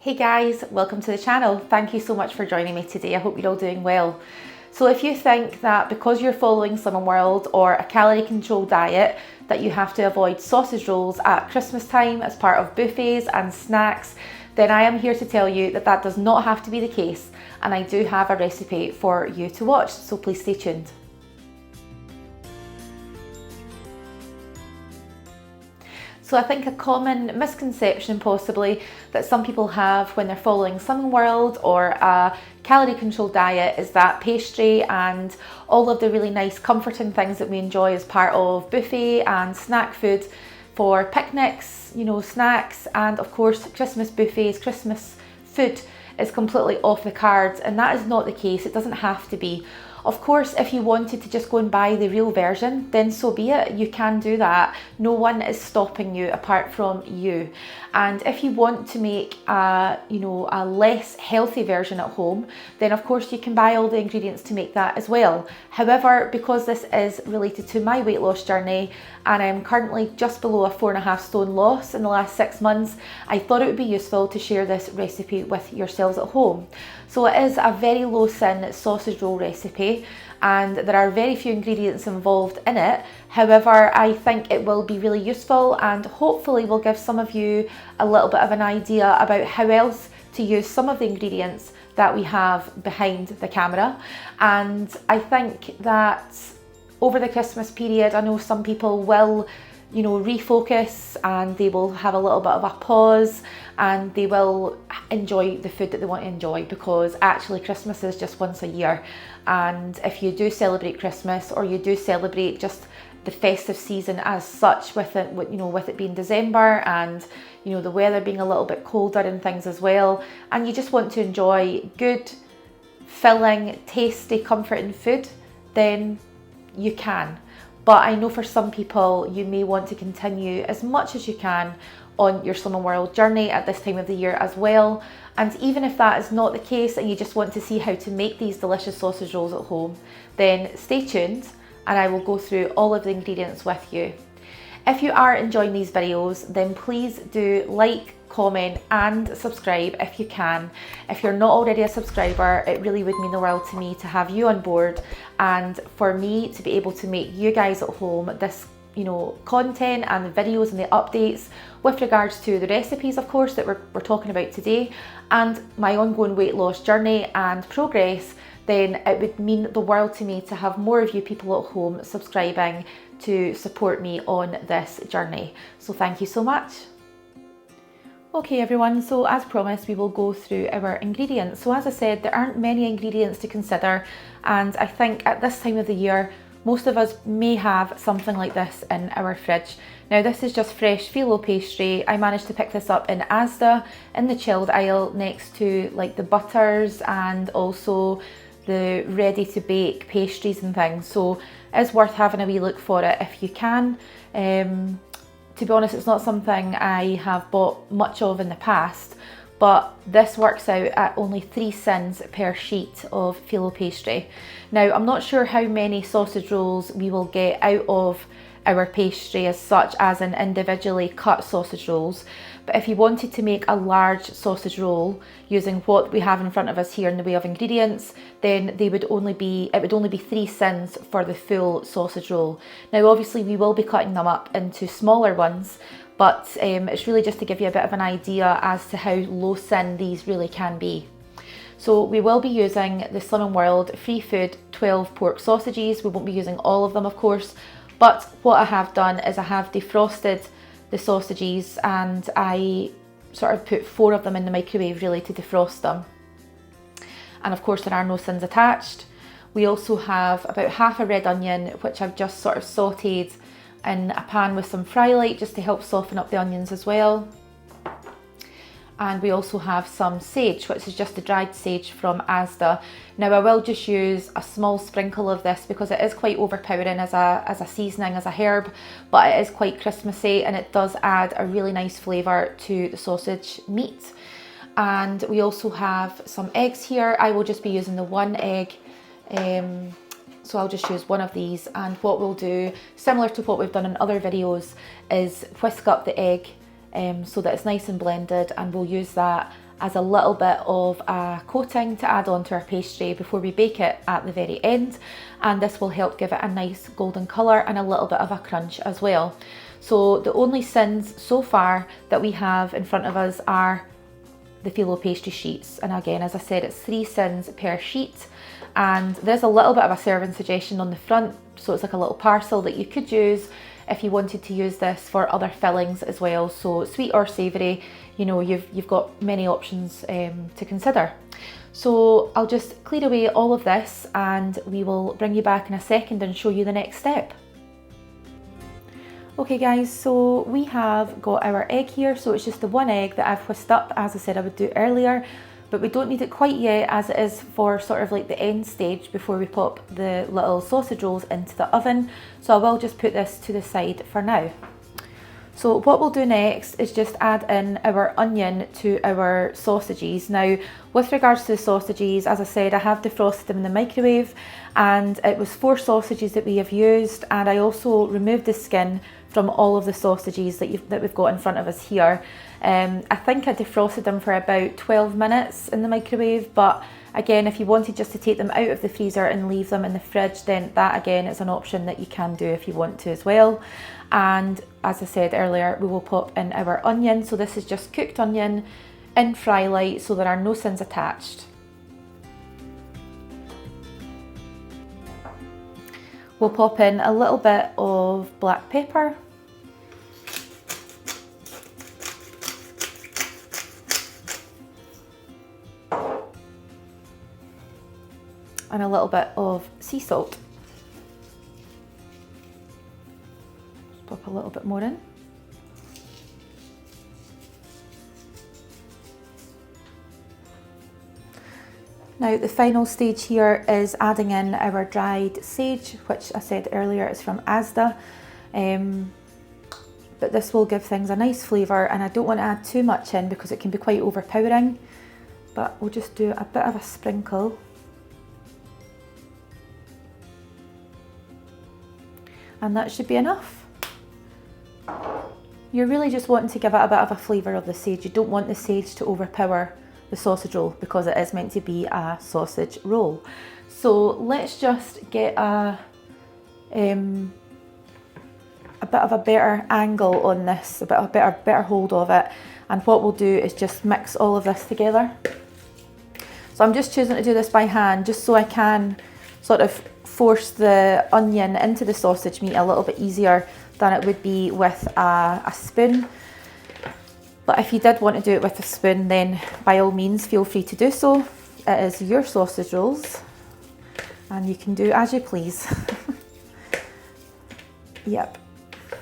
Hey guys, welcome to the channel. Thank you so much for joining me today. I hope you're all doing well. So if you think that because you're following Slimming World or a calorie control diet that you have to avoid sausage rolls at Christmas time as part of buffets and snacks, then I am here to tell you that that does not have to be the case, and I do have a recipe for you to watch, so please stay tuned. So I think a common misconception possibly that some people have when they're following Slimming World or a calorie control diet is that pastry and all of the really nice comforting things that we enjoy as part of buffet and snack food for picnics, snacks, and of course Christmas buffets, Christmas food is completely off the cards, and that is not the case. It doesn't have to be. Of course, if you wanted to just go and buy the real version, then so be it. You can do that. No one is stopping you apart from you. And if you want to make a less healthy version at home, then of course you can buy all the ingredients to make that as well. However, because this is related to my weight loss journey and I'm currently just below a 4.5 stone loss in the last 6 months, I thought it would be useful to share this recipe with yourselves at home. So it is a very low sin sausage roll recipe, and there are very few ingredients involved in it. However, I think it will be really useful and hopefully will give some of you a little bit of an idea about how else to use some of the ingredients that we have behind the camera. And I think that over the Christmas period, I know some people will refocus and they will have a little bit of a pause and they will enjoy the food that they want to enjoy, because actually Christmas is just once a year. And if you do celebrate Christmas, or you do celebrate just the festive season as such, with it being December and the weather being a little bit colder and things as well, and you just want to enjoy good, filling, tasty, comforting food, then you can. But I know for some people you may want to continue as much as you can on your Slimming World journey at this time of the year as well. And even if that is not the case and you just want to see how to make these delicious sausage rolls at home, then stay tuned and I will go through all of the ingredients with you. If you are enjoying these videos, then please do like, comment and subscribe if you can. If you're not already a subscriber, it really would mean the world to me to have you on board and for me to be able to make you guys at home this content and the videos and the updates with regards to the recipes, of course, that we're talking about today, and my ongoing weight loss journey and progress. Then it would mean the world to me to have more of you people at home subscribing to support me on this journey. So thank you so much. Okay everyone, so as promised we will go through our ingredients. So as I said, there aren't many ingredients to consider, and I think at this time of the year most of us may have something like this in our fridge. Now this is just fresh phyllo pastry. I managed to pick this up in Asda in the chilled aisle next to like the butters and also the ready to bake pastries and things. So it's worth having a wee look for it if you can. To be honest, it's not something I have bought much of in the past, but this works out at only 3 cents per sheet of phyllo pastry. Now, I'm not sure how many sausage rolls we will get out of our pastry as such, as in individually cut sausage rolls, but if you wanted to make a large sausage roll using what we have in front of us here in the way of ingredients, then it would only be 3 cents for the full sausage roll. Now obviously we will be cutting them up into smaller ones, but it's really just to give you a bit of an idea as to how low sin these really can be. So we will be using the Slimming World Free Food 12 pork sausages. We won't be using all of them, of course, but what I have done is I have defrosted the sausages and I sort of put 4 of them in the microwave really to defrost them. And of course there are no sins attached. We also have about half a red onion, which I've just sort of sauteed in a pan with some fry light just to help soften up the onions as well. And we also have some sage, which is just the dried sage from Asda. Now I will just use a small sprinkle of this because it is quite overpowering as a seasoning, as a herb, but it is quite Christmassy and it does add a really nice flavour to the sausage meat. And we also have some eggs here. I will just be using the 1 egg, so I'll just use one of these, and what we'll do, similar to what we've done in other videos, is whisk up the egg so that it's nice and blended, and we'll use that as a little bit of a coating to add on to our pastry before we bake it at the very end, and this will help give it a nice golden colour and a little bit of a crunch as well. So the only Syns so far that we have in front of us are the phyllo pastry sheets, and again, as I said, it's 3 Syns per sheet, and there's a little bit of a serving suggestion on the front, so it's like a little parcel that you could use if you wanted to use this for other fillings as well. So sweet or savoury, you know, you've got many options to consider. So I'll just clear away all of this and we will bring you back in a second and show you the next step. Okay guys, so we have got our egg here, so it's just the 1 egg that I've whisked up, as I said I would do earlier, but we don't need it quite yet, as it is for sort of like the end stage before we pop the little sausage rolls into the oven. So I will just put this to the side for now. So what we'll do next is just add in our onion to our sausages. Now, with regards to the sausages, as I said, I have defrosted them in the microwave, and it was 4 sausages that we have used, and I also removed the skin from all of the sausages that we've got in front of us here. I think I defrosted them for about 12 minutes in the microwave, but again, if you wanted just to take them out of the freezer and leave them in the fridge, then that again is an option that you can do if you want to as well. And as I said earlier, we will pop in our onion. So this is just cooked onion in fry light, so there are no Syns attached. We'll pop in a little bit of black pepper. And a little bit of sea salt. Pop a little bit more in. Now the final stage here is adding in our dried sage, which I said earlier is from Asda. But this will give things a nice flavour, and I don't want to add too much in because it can be quite overpowering. But we'll just do a bit of a sprinkle. And that should be enough. You're really just wanting to give it a bit of a flavour of the sage. You don't want the sage to overpower the sausage roll because it is meant to be a sausage roll. So let's just get a bit of a better angle on this, a bit of a better hold of it. And what we'll do is just mix all of this together. So I'm just choosing to do this by hand, just so I can sort of force the onion into the sausage meat a little bit easier than it would be with a spoon. But if you did want to do it with a spoon, then by all means feel free to do so. It is your sausage rolls and you can do as you please. Yep.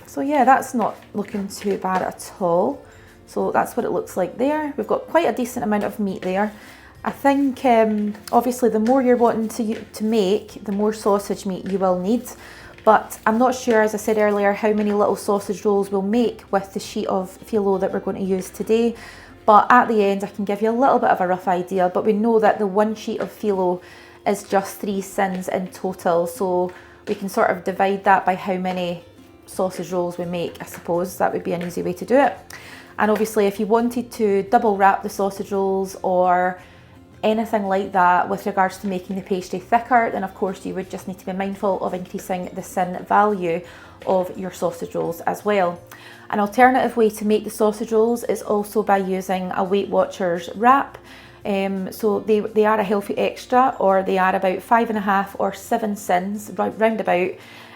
So yeah, that's not looking too bad at all. So that's what it looks like there. We've got quite a decent amount of meat there. I think obviously the more you're wanting to make, the more sausage meat you will need. But I'm not sure, as I said earlier, how many little sausage rolls we'll make with the sheet of phyllo that we're going to use today. But at the end, I can give you a little bit of a rough idea. But we know that the 1 sheet of phyllo is just 3 Syns in total. So we can sort of divide that by how many sausage rolls we make, I suppose. That would be an easy way to do it. And obviously, if you wanted to double wrap the sausage rolls or anything like that with regards to making the pastry thicker, then of course you would just need to be mindful of increasing the Syn value of your sausage rolls as well. An alternative way to make the sausage rolls is also by using a Weight Watchers wrap. So they are a healthy extra, or they are about 5.5 or 7 Syns round about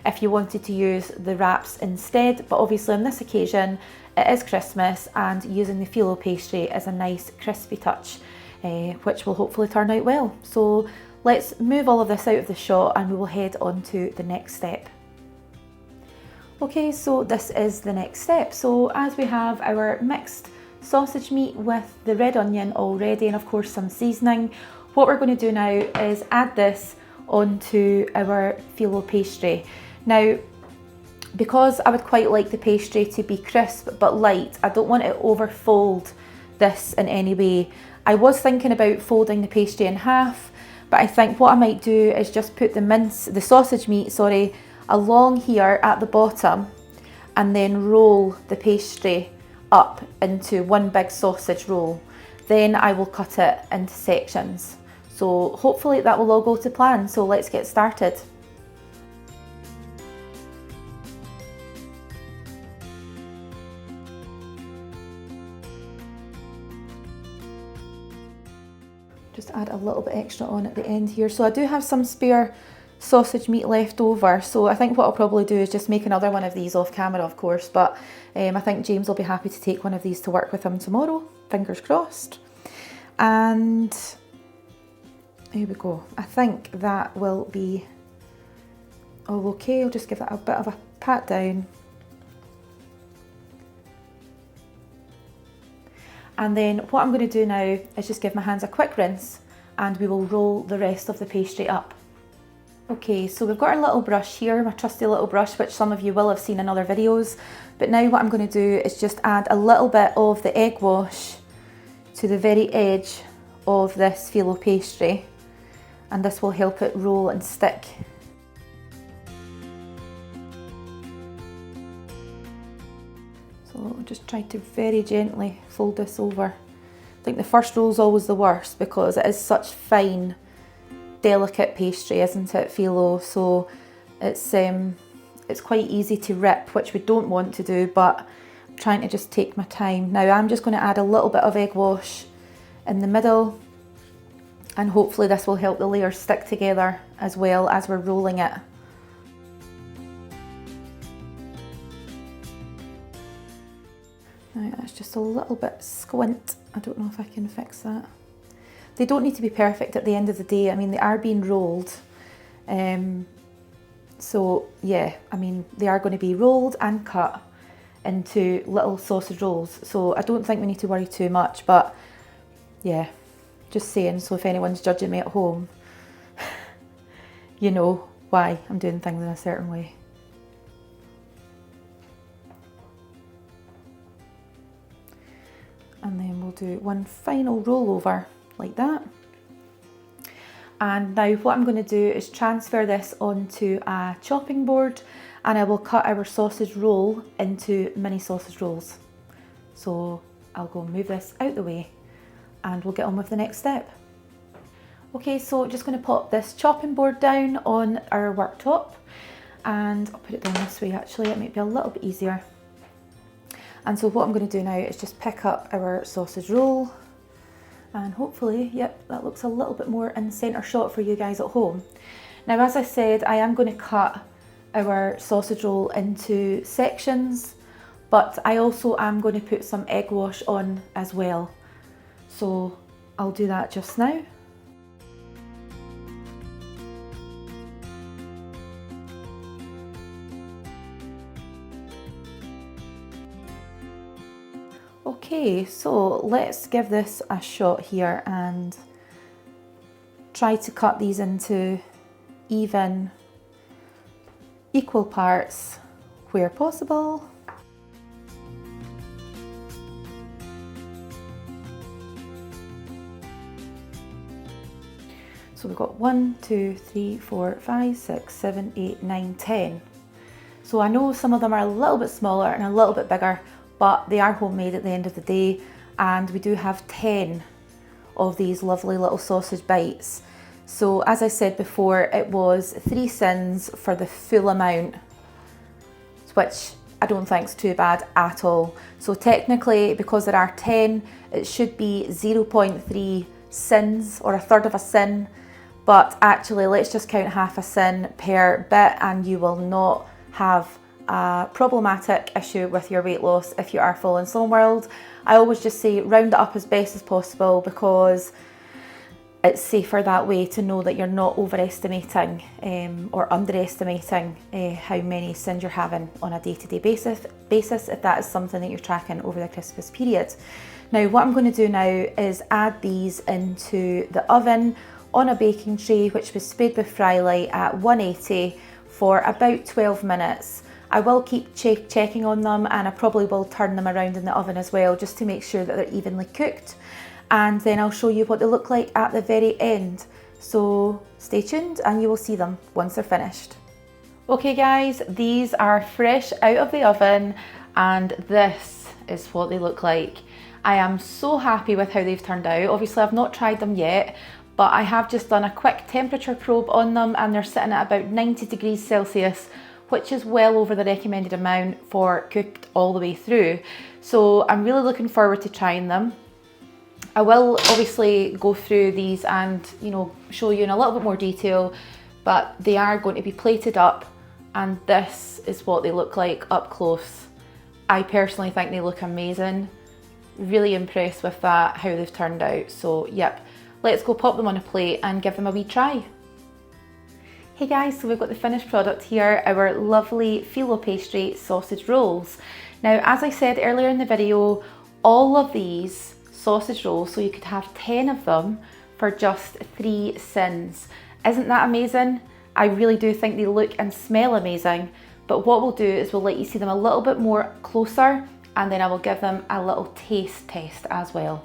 if you wanted to use the wraps instead. But obviously on this occasion it is Christmas, and using the phyllo pastry is a nice crispy touch, which will hopefully turn out well. So let's move all of this out of the shot and we will head on to the next step. Okay, so this is the next step. So as we have our mixed sausage meat with the red onion already, and of course some seasoning, what we're going to do now is add this onto our phyllo pastry. Now, because I would quite like the pastry to be crisp but light, I don't want it to overfold this in any way. I was thinking about folding the pastry in half, but I think what I might do is just put the sausage meat, along here at the bottom, and then roll the pastry up into one big sausage roll. then I will cut it into sections. So hopefully that will all go to plan. So let's get started. Just add a little bit extra on at the end here. So I do have some spare sausage meat left over, so I think what I'll probably do is just make another one of these off camera, of course, but I think James will be happy to take one of these to work with him tomorrow, fingers crossed. And here we go. I think that will be all okay. I'll just give that a bit of a pat down. And then what I'm going to do now is just give my hands a quick rinse and we will roll the rest of the pastry up. Okay, so we've got our little brush here, my trusty little brush, which some of you will have seen in other videos. But now what I'm going to do is just add a little bit of the egg wash to the very edge of this phyllo pastry. And this will help it roll and stick. So I'll just try to very gently fold this over. I think the first roll is always the worst because it is such fine, delicate pastry, isn't it, phyllo? So it's quite easy to rip, which we don't want to do, but I'm trying to just take my time. Now I'm just going to add a little bit of egg wash in the middle, and hopefully this will help the layers stick together as well as we're rolling it. Now that's just a little bit squint. I don't know if I can fix that. They don't need to be perfect at the end of the day. I mean, they are being rolled. So yeah, I mean, they are going to be rolled and cut into little sausage rolls. So I don't think we need to worry too much, but yeah, just saying. So if anyone's judging me at home, you know why I'm doing things in a certain way. And then we'll do one final roll over like that. And now what I'm going to do is transfer this onto a chopping board and I will cut our sausage roll into mini sausage rolls. So I'll go move this out the way and we'll get on with the next step. Okay, so just going to pop this chopping board down on our worktop and I'll put it down this way actually, it might be a little bit easier. And so what I'm going to do now is just pick up our sausage roll and hopefully, yep, that looks a little bit more in centre shot for you guys at home. Now, as I said, I am going to cut our sausage roll into sections, but I also am going to put some egg wash on as well. So I'll do that just now. Okay, so let's give this a shot here and try to cut these into even, equal parts where possible. So we've got 1, 2, 3, 4, 5, 6, 7, 8, 9, 10. So I know some of them are a little bit smaller and a little bit bigger, but they are homemade at the end of the day, and we do have 10 of these lovely little sausage bites. So as I said before, it was 3 Syns for the full amount, which I don't think is too bad at all. So technically, because there are 10, it should be 0.3 Syns or a third of a Syn, but actually let's just count half a Syn per bit and you will not have a problematic issue with your weight loss if you are full in Slim World. I always just say round it up as best as possible because it's safer that way to know that you're not overestimating or underestimating how many Syns you're having on a day-to-day basis if that is something that you're tracking over the Christmas period. Now what I'm going to do now is add these into the oven on a baking tray which was sprayed with fry light at 180 for about 12 minutes. I will keep checking on them and I probably will turn them around in the oven as well just to make sure that they're evenly cooked, and then I'll show you what they look like at the very end. So stay tuned and you will see them once they're finished. Okay guys, these are fresh out of the oven and this is what they look like. I am so happy with how they've turned out. Obviously I've not tried them yet, but I have just done a quick temperature probe on them and they're sitting at about 90 degrees Celsius, which is well over the recommended amount for cooked all the way through. So I'm really looking forward to trying them. I will obviously go through these and, you know, show you in a little bit more detail, but they are going to be plated up and this is what they look like up close. I personally think they look amazing. Really impressed with that, how they've turned out. So yep, let's go pop them on a plate and give them a wee try. Hey guys, so we've got the finished product here, our lovely phyllo pastry sausage rolls. Now, as I said earlier in the video, all of these sausage rolls, so you could have 10 of them for just 3 Syns. Isn't that amazing? I really do think they look and smell amazing, but what we'll do is we'll let you see them a little bit more closer and then I will give them a little taste test as well.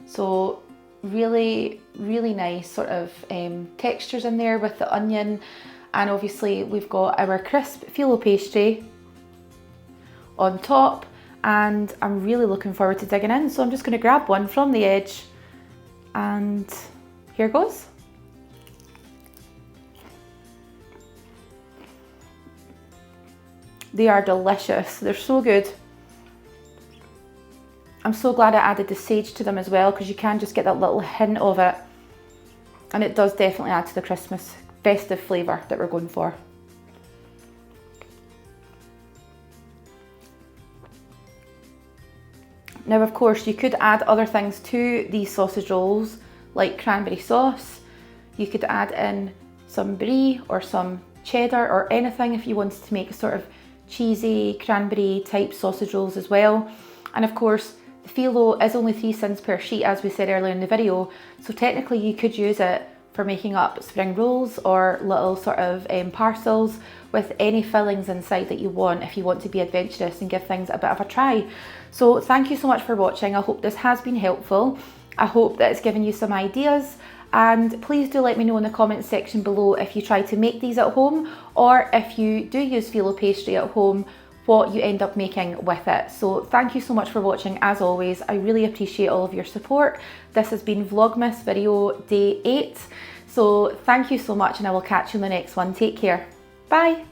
So really nice sort of textures in there with the onion, and obviously we've got our crisp phyllo pastry on top, and I'm really looking forward to digging in. So I'm just going to grab one from the edge and here goes. They are delicious, they're so good. I'm so glad I added the sage to them as well, because you can just get that little hint of it. And it does definitely add to the Christmas festive flavour that we're going for. Now of course you could add other things to these sausage rolls, like cranberry sauce. You could add in some brie or some cheddar or anything if you wanted to make a sort of cheesy cranberry type sausage rolls as well. And of course the phyllo is only 3 Syns per sheet, as we said earlier in the video, so technically you could use it for making up spring rolls or little sort of parcels with any fillings inside that you want, if you want to be adventurous and give things a bit of a try. So thank you so much for watching. I hope this has been helpful. I hope that it's given you some ideas, and please do let me know in the comments section below if you try to make these at home, or if you do use phyllo pastry at home, what you end up making with it. So thank you so much for watching. As always, I really appreciate all of your support. This has been Vlogmas video day 8. So thank you so much, and I will catch you in the next one. Take care. Bye.